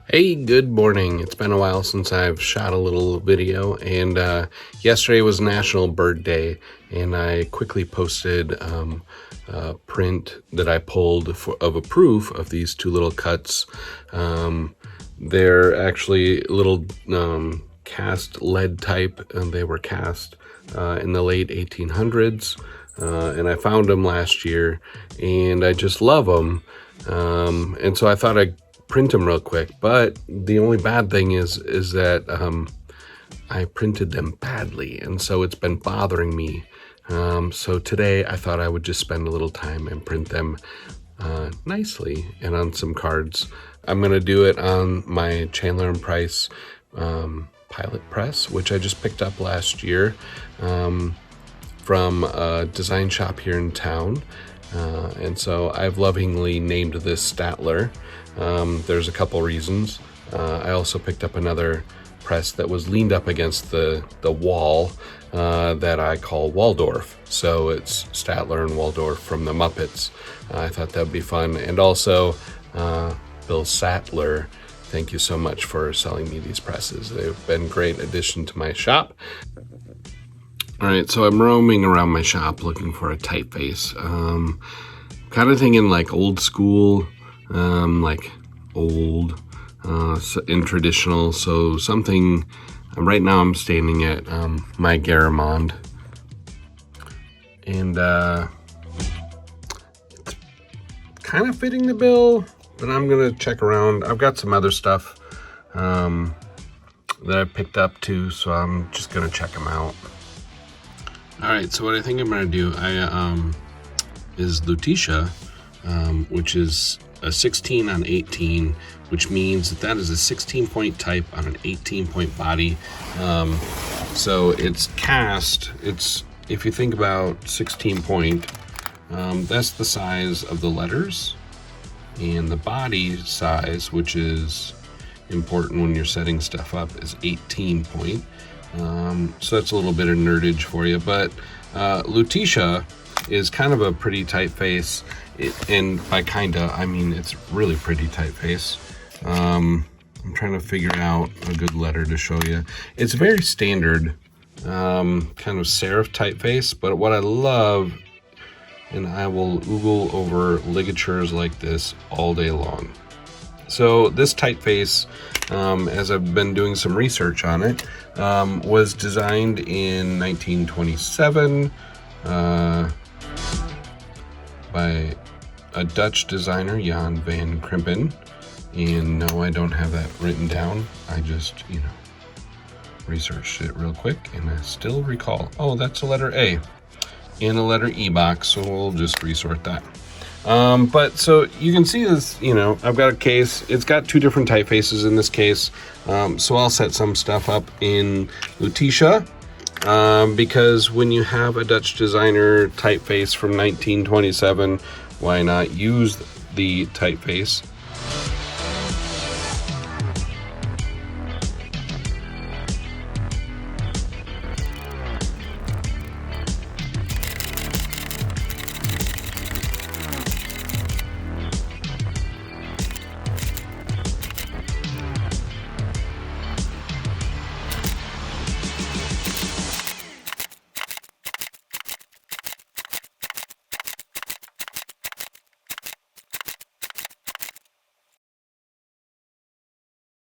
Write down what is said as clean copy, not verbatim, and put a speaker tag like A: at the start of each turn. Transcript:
A: Hey, good morning. It's been a while since I've shot a little video, and yesterday was National Bird Day, and I quickly posted a print that I pulled of a proof of these two little cuts. They're actually little cast lead type, and they were cast in the late 1800s, and I found them last year, and I just love them. And so I thought I'd print them real quick, but the only bad thing is that I printed them badly, and so it's been bothering me. So today I thought I would just spend a little time and print them nicely and on some cards. I'm gonna do it on my Chandler and Price pilot press, which I just picked up last year from a design shop here in town. And so I've lovingly named this Statler. There's a couple reasons. I also picked up another press that was leaned up against the wall that I call Waldorf. So it's Statler and Waldorf from the Muppets. I thought that'd be fun. And also, Bill Sattler, thank you so much for selling me these presses. They've been a great addition to my shop. All right, so I'm roaming around my shop looking for a typeface. Kind of thinking like old school, like old and traditional. So something, right now I'm standing at my Garamond. And it's kind of fitting the bill, but I'm going to check around. I've got some other stuff that I picked up too, so I'm just going to check them out. All right, so what I think I'm gonna do, is Lutetia, which is a 16 on 18, which means that is a 16-point type on an 18-point body. So it's cast. It's, if you think about 16 point, that's the size of the letters, and the body size, which is important when you're setting stuff up, is 18 point. So that's a little bit of nerdage for you, but Lutetia is kind of a pretty typeface, and by kinda, I mean it's really pretty typeface. I'm trying to figure out a good letter to show you. It's very standard, kind of serif typeface, but what I love, and I will oogle over ligatures like this all day long. So this typeface, as I've been doing some research on it, was designed in 1927 by a Dutch designer, Jan van Krimpen. And no, I don't have that written down. I just, researched it real quick, and I still recall, oh, that's a letter A and a letter E box, so we'll just resort that. But so you can see this, I've got a case. It's got two different typefaces in this case. So I'll set some stuff up in Lutetia, because when you have a Dutch designer typeface from 1927, why not use the typeface?